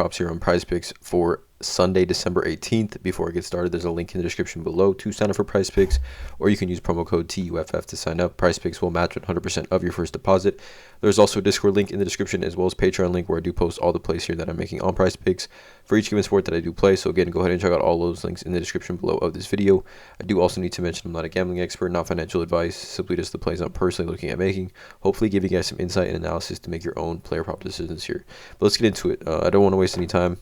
props here on PrizePicks for Sunday, December 18th. Before I get started, there's a link in the description below to sign up for PrizePicks, or you can use promo code TUFF to sign up. PrizePicks will match 100% of your first deposit. There's also a Discord link in the description, as well as Patreon link, where I do post all the plays here that I'm making on PrizePicks for each given sport that I do play. So again, go ahead and check out all those links in the description below of this video. I do also need to mention I'm not a gambling expert, not financial advice, simply just the plays I'm personally looking at making. Hopefully give you guys some insight and analysis to make your own player prop decisions here. But let's get into it. I don't want to waste any time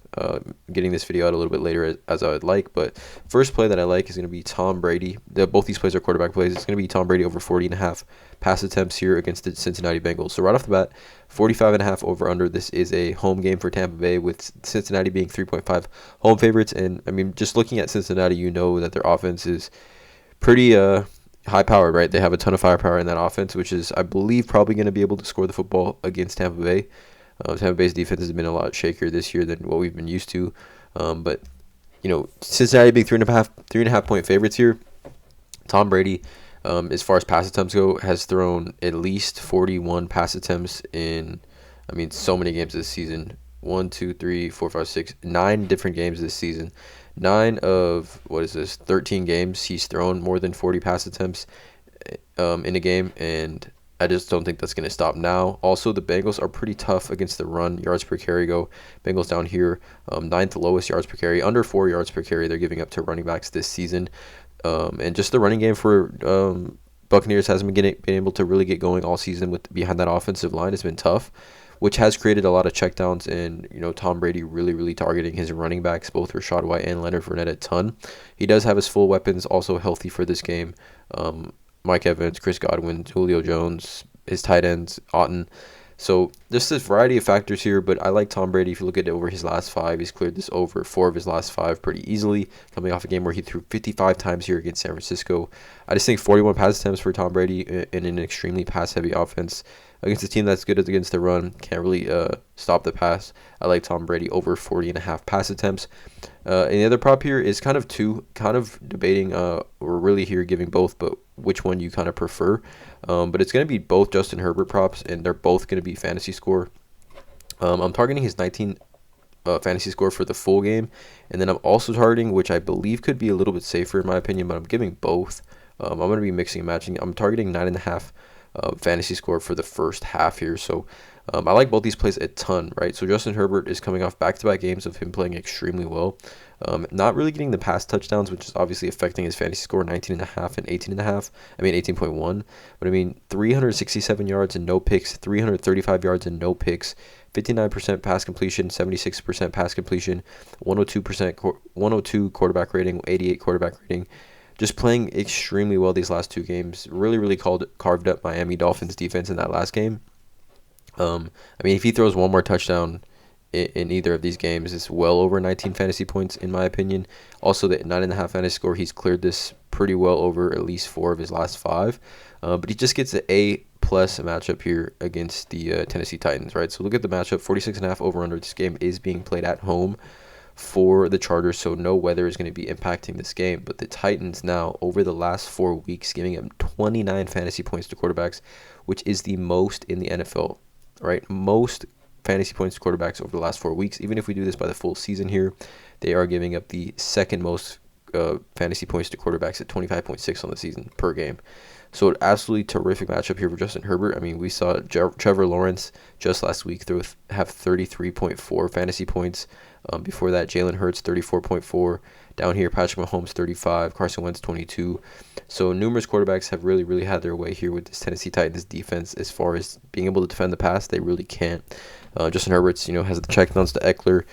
getting this video out a little bit later as I would like, but first play that I like is going to be Tom Brady. Both these plays are quarterback plays. It's going to be Tom Brady over 40.5 pass attempts here against the Cincinnati Bengals. So right off the bat, 45.5 over under. This is a home game for Tampa Bay, with Cincinnati being 3.5 home favorites. And I mean, just looking at Cincinnati, you know that their offense is pretty high powered, right? They have a ton of firepower in that offense, which is, I believe, probably going to be able to score the football against Tampa Bay. Tampa Bay's defense has been a lot shakier this year than what we've been used to. But you know, Cincinnati being 3.5 point favorites here. Tom Brady, as far as pass attempts go, has thrown at least 41 pass attempts in, I mean, so many games this season. 1, 2, 3, 4, 5, 6, 9 different games this season. 9 of, 13 games he's thrown more than 40 pass attempts in a game, and I just don't think that's going to stop now. Also, the Bengals are pretty tough against the run. Yards per carry go. Bengals down here, 9th lowest yards per carry. Under 4 yards per carry they're giving up to running backs this season. And just the running game for Buccaneers hasn't been able to really get going all season with behind that offensive line. It's been tough, which has created a lot of checkdowns, and you know, Tom Brady really targeting his running backs, both Rashad White and Leonard Fournette, a ton. He does have his full weapons also healthy for this game. Mike Evans, Chris Godwin, Julio Jones, his tight ends, Otton. So there's this variety of factors here, but I like Tom Brady. If you look at it over his last 5, he's cleared this over 4 of his last 5 pretty easily, coming off a game where he threw 55 times here against San Francisco. I just think 41 pass attempts for Tom Brady in an extremely pass-heavy offense against a team that's good against the run, can't really stop the pass. I like Tom Brady over 40.5 pass attempts. And the other prop here is kind of debating, or really here giving both, but which one you kind of prefer. But it's going to be both Justin Herbert props, and they're both going to be fantasy score. I'm targeting his 19 fantasy score for the full game, and then I'm also targeting, which I believe could be a little bit safer in my opinion, but I'm giving both. I'm going to be mixing and matching. I'm targeting 9.5 fantasy score for the first half here. So I like both these plays a ton, right? So Justin Herbert is coming off back-to-back games of him playing extremely well. Not really getting the pass touchdowns, which is obviously affecting his fantasy score, 19.5 and 18.5. I mean, 18.1. But I mean, 367 yards and no picks, 335 yards and no picks, 59% pass completion, 76% pass completion, 102 quarterback rating, 88 quarterback rating. Just playing extremely well these last 2 games. Really carved up Miami Dolphins defense in that last game. I mean, if he throws one more touchdown in either of these games, it's well over 19 fantasy points in my opinion. Also, the 9.5 fantasy score, he's cleared this pretty well over at least 4 of his last 5. But he just gets an A+ matchup here against the Tennessee Titans, right? So look at the matchup, 46.5 over under. This game is being played at home for the Chargers, so no weather is going to be impacting this game. But the Titans now, over the last 4 weeks, giving up 29 fantasy points to quarterbacks, which is the most in the NFL, right? Most fantasy points to quarterbacks over the last 4 weeks. Even if we do this by the full season here, they are giving up the second most fantasy points to quarterbacks at 25.6 on the season per game. So an absolutely terrific matchup here for Justin Herbert. I mean, we saw Trevor Lawrence just last week have 33.4 fantasy points. Before that, Jalen Hurts 34.4. Down here, Patrick Mahomes 35, Carson Wentz 22. So numerous quarterbacks have really had their way here with this Tennessee Titans defense. As far as being able to defend the pass, they really can't. Justin Herbert's, has the checkdowns to Eckler.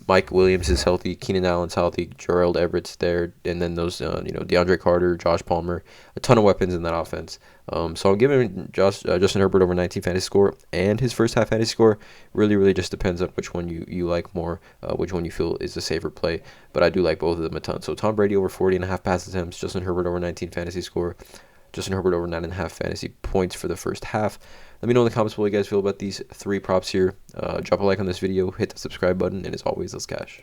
Mike Williams is healthy, Keenan Allen's healthy, Gerald Everett's there, and then those, DeAndre Carter, Josh Palmer, a ton of weapons in that offense. So I'm giving Justin Herbert over 19 fantasy score, and his first half fantasy score really just depends on which one you like more, which one you feel is a safer play. But I do like both of them a ton. So Tom Brady over 40.5 pass attempts, Justin Herbert over 19 fantasy score, Justin Herbert over 9.5 fantasy points for the first half. Let me know in the comments what you guys feel about these 3 props here. Drop a like on this video, hit the subscribe button, and as always, let's cash.